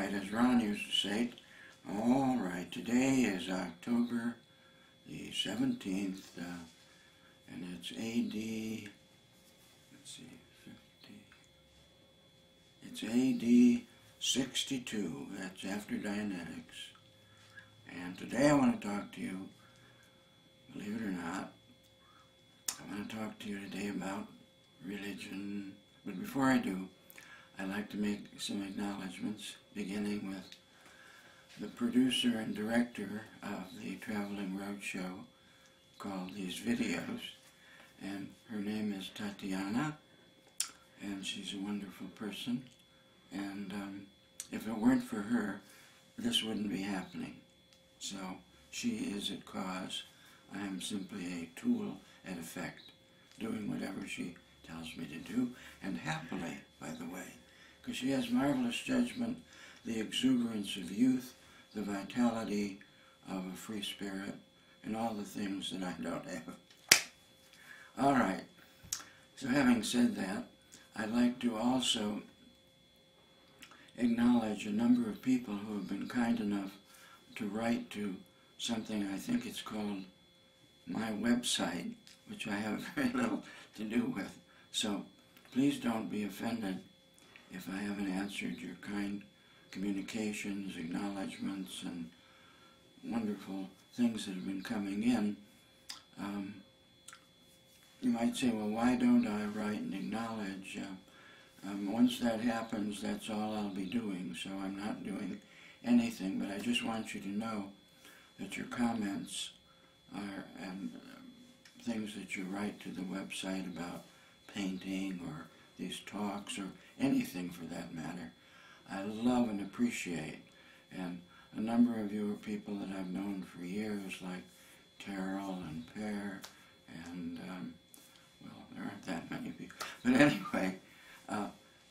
right, as Ron used to say, all right, today is October the 17th, and it's AD, let's see, 50, it's AD 62, that's after Dianetics. And today I want to talk to you, believe it or not, I want to talk to you today about religion. But before I do, I'd like to make some acknowledgments, beginning with the producer and director of the Traveling Roadshow called these videos. And her name is Tatiana, and she's a wonderful person. And if it weren't for her, this wouldn't be happening. So she is at cause. I am simply a tool at effect, doing whatever she tells me to do, and happily, by the way, because she has marvelous judgment, the exuberance of youth, the vitality of a free spirit, and all the things that I don't have. All right, so having said that, I'd like to also acknowledge a number of people who have been kind enough to write to something, I think it's called my website, which I have very little to do with. So please don't be offended if I haven't answered your kind communications, acknowledgments, and wonderful things that have been coming in. You might say, well, why don't I write and acknowledge? Once that happens, that's all I'll be doing, so I'm not doing anything, but I just want you to know that your comments are, and things that you write to the website about painting or these talks or anything for that matter, I love and appreciate. And a number of you are people that I've known for years, like Terrell and Pear, and, well, there aren't that many people. But anyway,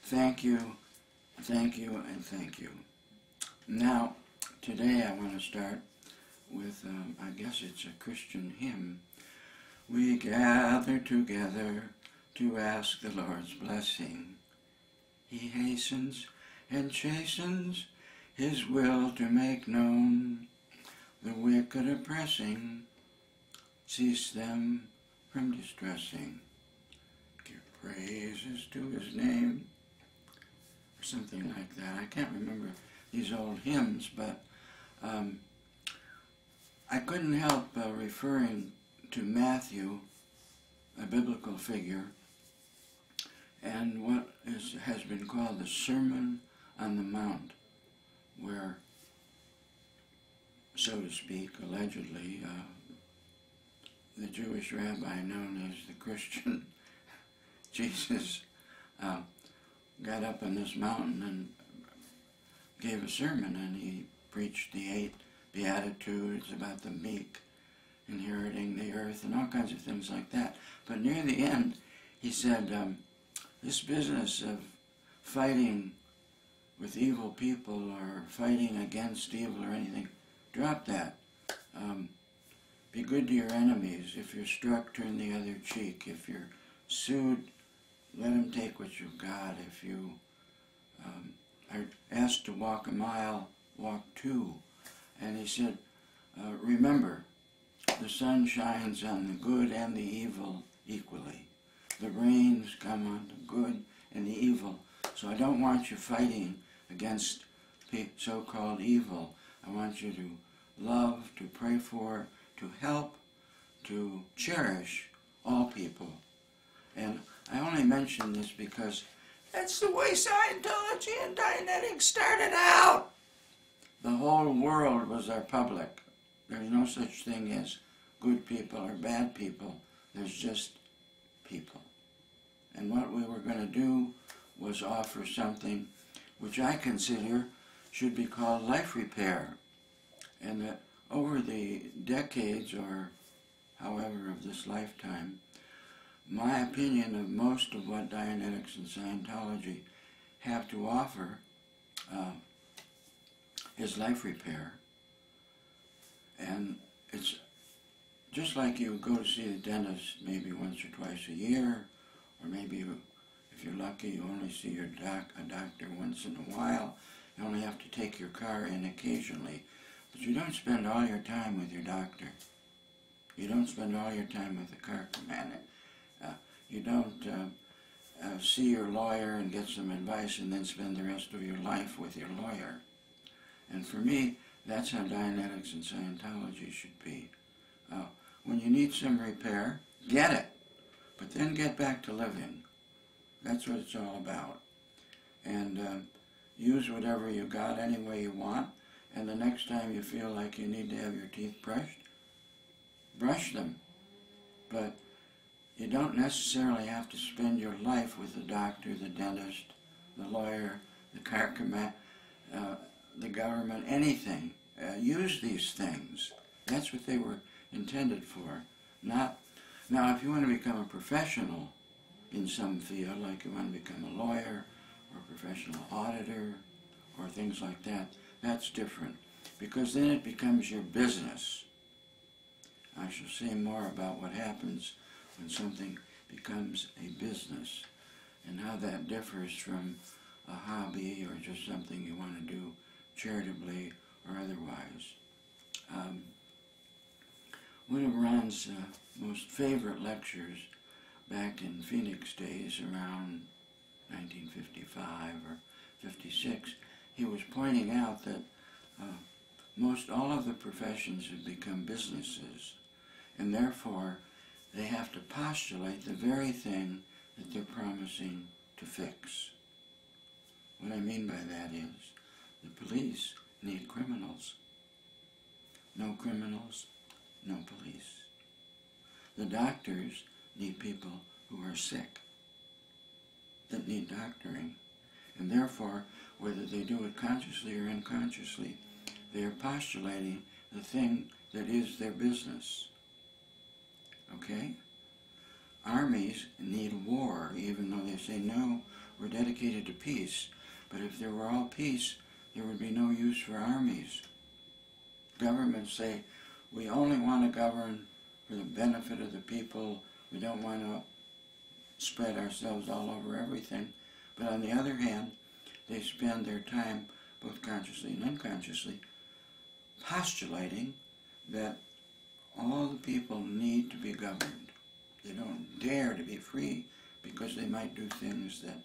thank you, and thank you. Now, today I want to start with, I guess it's a Christian hymn. We gather together to ask the Lord's blessing. He hastens and chastens his will to make known. The wicked oppressing, cease them from distressing. Give praises to his name, or something like that. I can't remember these old hymns, but I couldn't help referring to Matthew, a biblical figure, and what has been called the Sermon on the Mount, where, so to speak, allegedly, the Jewish rabbi known as the Christian Jesus got up on this mountain and gave a sermon, and he preached the 8 Beatitudes about the meek inheriting the earth and all kinds of things like that. But near the end, he said, this business of fighting with evil people or fighting against evil or anything, drop that. Be good to your enemies. If you're struck, turn the other cheek. If you're sued, let them take what you've got. If you are asked to walk a mile, walk 2. And he said, remember, the sun shines on the good and the evil equally. The rains come on the good and the evil. So I don't want you fighting against so-called evil. I want you to love, to pray for, to help, to cherish all people. And I only mention this because that's the way Scientology and Dianetics started out. The whole world was our public. There's no such thing as good people or bad people. There's just people. And what we were going to do was offer something which I consider should be called life repair. And that over the decades, or however of this lifetime, my opinion of most of what Dianetics and Scientology have to offer is life repair. And it's just like you go to see the dentist maybe once or twice a year, or maybe if you're lucky you only see a doctor once in a while. You only have to take your car in occasionally. But you don't spend all your time with your doctor. You don't spend all your time with the car commandant. You don't see your lawyer and get some advice and then spend the rest of your life with your lawyer. And for me, that's how Dianetics and Scientology should be. When you need some repair, get it. But then get back to living. That's what it's all about. And use whatever you got any way you want. And the next time you feel like you need to have your teeth brushed, brush them. But you don't necessarily have to spend your life with the doctor, the dentist, the lawyer, the car commandant, the government, anything. Use these things. That's what they were intended for. Now, if you want to become a professional in some field, like you want to become a lawyer or a professional auditor or things like that, that's different, because then it becomes your business. I shall say more about what happens when something becomes a business and how that differs from a hobby or just something you want to do charitably or otherwise. One of Ron's most favorite lectures back in Phoenix days, around 1955 or 56, he was pointing out that most all of the professions have become businesses, and therefore they have to postulate the very thing that they're promising to fix. What I mean by that is, the police need criminals. No criminals, no police. The doctors need people who are sick, that need doctoring. And therefore, whether they do it consciously or unconsciously, they are postulating the thing that is their business. Okay? Armies need war, even though they say, no, we're dedicated to peace. But if there were all peace, there would be no use for armies. Governments say, we only want to govern for the benefit of the people. We don't want to spread ourselves all over everything. But on the other hand, they spend their time, both consciously and unconsciously, postulating that all the people need to be governed. They don't dare to be free because they might do things that,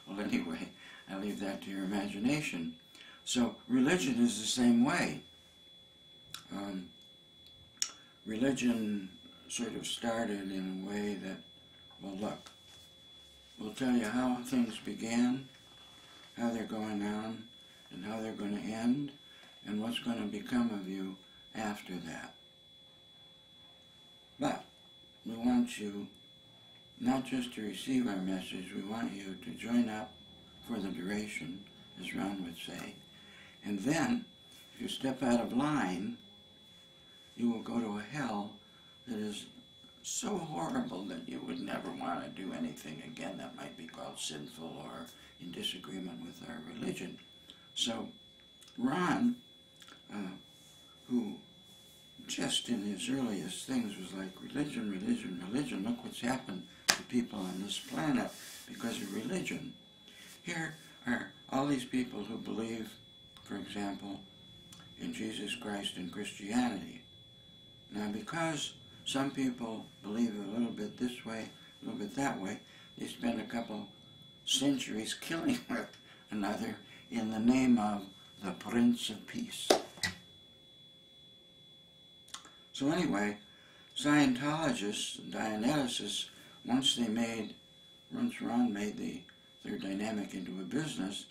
well, anyway, I leave that to your imagination. So religion is the same way. Religion sort of started in a way that, well, look, we'll tell you how things began, how they're going on, and how they're going to end, and what's going to become of you after that. But we want you not just to receive our message, we want you to join up for the duration, as Ron would say. And then, if you step out of line, you will go to a hell that is so horrible that you would never want to do anything again that might be called sinful or in disagreement with our religion. So Ron, who just in his earliest things was like, religion, religion, religion, look what's happened to people on this planet because of religion. Here are all these people who believe, for example, in Jesus Christ and Christianity. Now, because some people believe a little bit this way, a little bit that way, they spend a couple centuries killing one another in the name of the Prince of Peace. So anyway, Scientologists and Dianeticists, once Ron made the third dynamic into a business,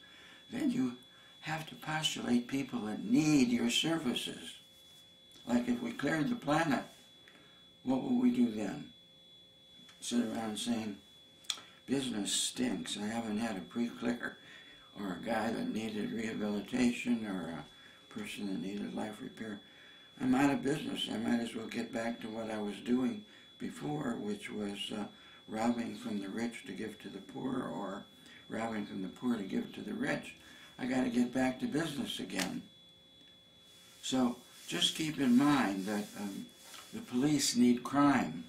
then you have to postulate people that need your services. Like if we cleared the planet, what will we do then? Sit around saying, business stinks. I haven't had a pre-clear, or a guy that needed rehabilitation, or a person that needed life repair. I'm out of business. I might as well get back to what I was doing before, which was robbing from the rich to give to the poor, or robbing from the poor to give to the rich. I got to get back to business again. So just keep in mind that the police need crime.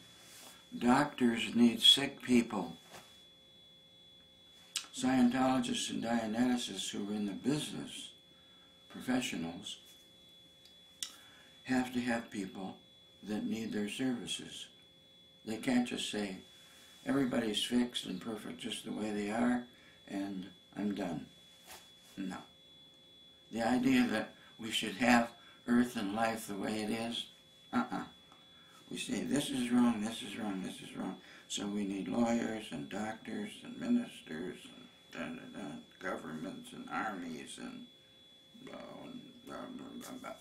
Doctors need sick people. Scientologists and Dianeticists who are in the business, professionals, have to have people that need their services. They can't just say, everybody's fixed and perfect just the way they are, and I'm done. No. The idea that we should have earth and life the way it is, we say, this is wrong, this is wrong, this is wrong. So we need lawyers and doctors and ministers and governments and armies and blah, blah, blah, blah,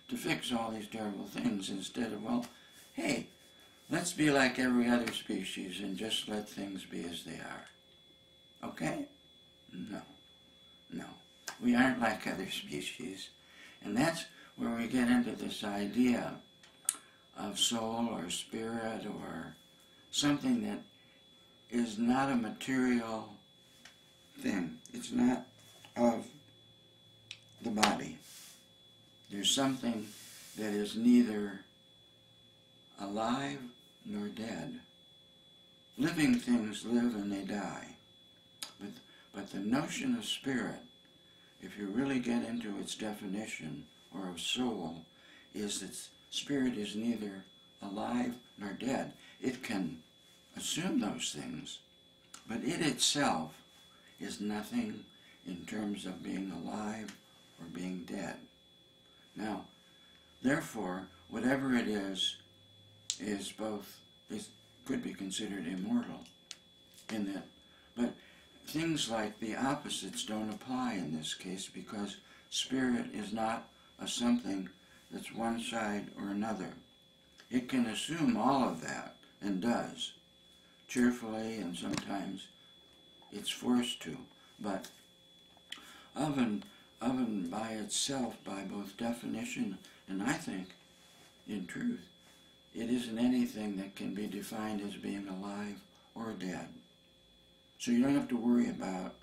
to fix all these terrible things instead of, well, hey, let's be like every other species and just let things be as they are. Okay? No. No. We aren't like other species. And that's where we get into this idea of soul or spirit or something that is not a material thing. It's not of the body. There's something that is neither alive nor dead. Living things live and they die. But the notion of spirit, if you really get into its definition, or of soul, is that spirit is neither alive nor dead. It can assume those things, but it itself is nothing in terms of being alive or being dead. Now, therefore, whatever it is could be considered immortal in that, but things like the opposites don't apply in this case because spirit is not a something that's one side or another. It can assume all of that, and does, cheerfully, and sometimes it's forced to, but of and by itself, by both definition and I think, in truth, it isn't anything that can be defined as being alive or dead. So you don't have to worry about,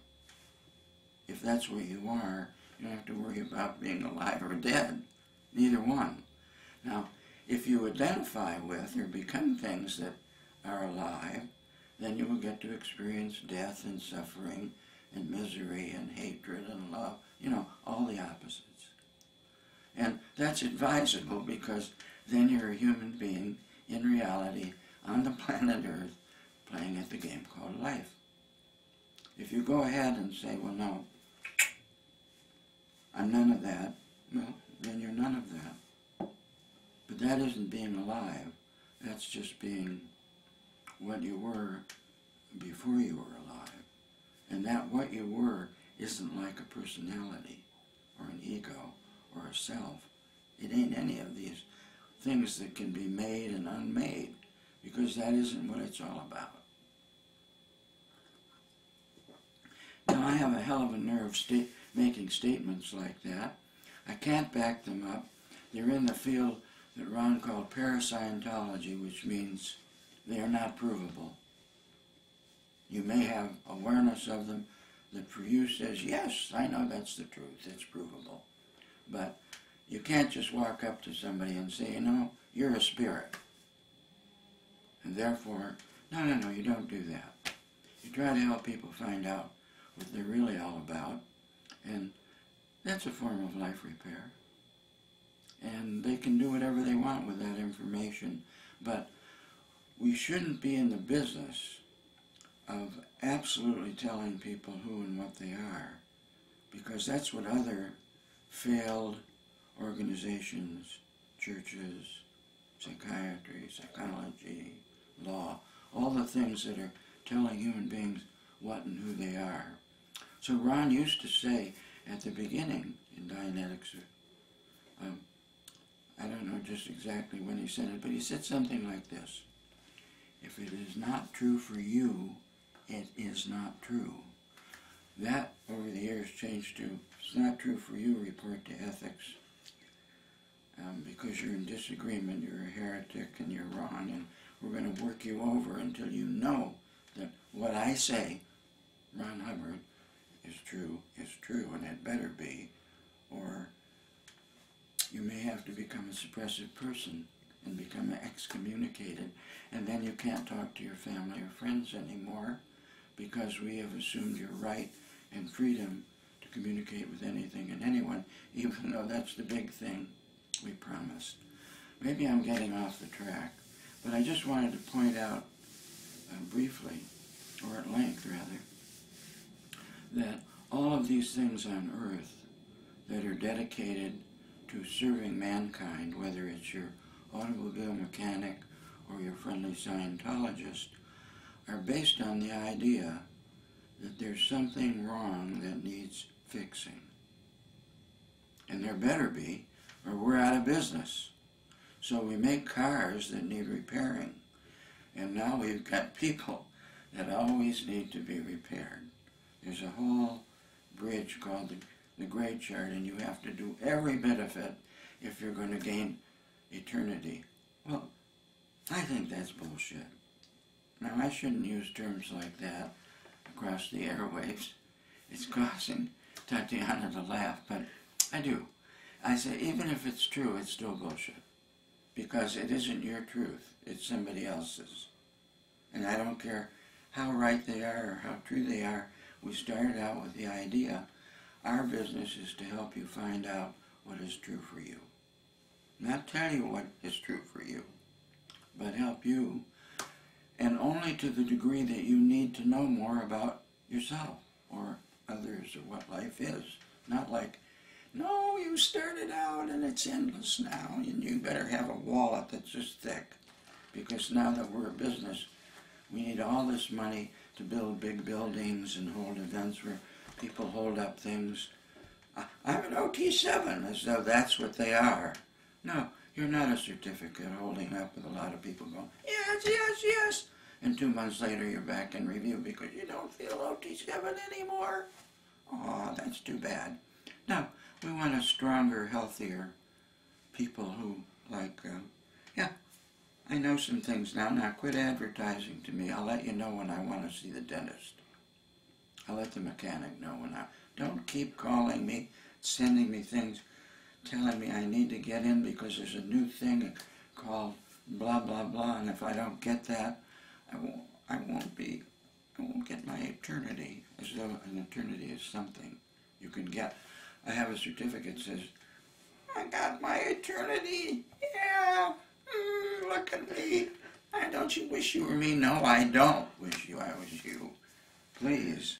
if that's what you are, you don't have to worry about being alive or dead. Neither one. Now, if you identify with or become things that are alive, then you will get to experience death and suffering and misery and hatred and love, all the opposites. And that's advisable because then you're a human being in reality on the planet Earth playing at the game called life. If you go ahead and say, well, no, I'm none of that, well, then you're none of that. But that isn't being alive. That's just being what you were before you were alive. And that what you were isn't like a personality or an ego or a self. It ain't any of these things that can be made and unmade, because that isn't what it's all about. Now, I have a hell of a nerve making statements like that. I can't back them up. They're in the field that Ron called parascientology, which means they are not provable. You may have awareness of them that for you says, yes, I know that's the truth, it's provable. But you can't just walk up to somebody and say, you're a spirit. And therefore, no, you don't do that. You try to help people find out what they're really all about, and that's a form of life repair. And they can do whatever they want with that information, but we shouldn't be in the business of absolutely telling people who and what they are, because that's what other failed organizations, churches, psychiatry, psychology, law, all the things that are telling human beings what and who they are. So Ron used to say at the beginning in Dianetics, I don't know just exactly when he said it, but he said something like this: if it is not true for you, it is not true. That, over the years, changed to, if it's not true for you, report to ethics. Because you're in disagreement, you're a heretic, and you're wrong, and we're going to work you over until you know that what I say, Ron Hubbard, is true, and it better be, or you may have to become a suppressive person and become excommunicated, and then you can't talk to your family or friends anymore because we have assumed your right and freedom to communicate with anything and anyone, even though that's the big thing we promised. Maybe I'm getting off the track, but I just wanted to point out briefly, or at length rather, that all of these things on earth that are dedicated to serving mankind, whether it's your automobile mechanic or your friendly Scientologist, are based on the idea that there's something wrong that needs fixing. And there better be, or we're out of business. So we make cars that need repairing. And now we've got people that always need to be repaired. There's a whole bridge called the Great Chart, and you have to do every bit of it if you're going to gain eternity. Well, I think that's bullshit. Now, I shouldn't use terms like that across the airwaves. It's causing Tatiana to laugh, but I do. I say, even if it's true, it's still bullshit. Because it isn't your truth, it's somebody else's. And I don't care how right they are or how true they are. We started out with the idea, our business is to help you find out what is true for you. Not tell you what is true for you, but help you, and only to the degree that you need to know more about yourself or others or what life is. Not like, no, you started out and it's endless now, and you better have a wallet that's just thick, because now that we're a business, we need all this money to build big buildings and hold events where people hold up things. I'm an OT7, as though that's what they are. No, you're not a certificate holding up with a lot of people going, yes, yes, yes. And 2 months later you're back in review because you don't feel OT7 anymore. Oh, that's too bad. No, we want a stronger, healthier people who, like, yeah, I know some things now. Now quit advertising to me. I'll let you know when I want to see the dentist. I'll let the mechanic know when I... Don't keep calling me, sending me things, telling me I need to get in because there's a new thing called blah, blah, blah, and if I don't get that, I won't get my eternity, as though an eternity is something you can get. I have a certificate that says, I got my eternity, yeah, look at me. Don't you wish you were me? No, I don't wish I was you. Please.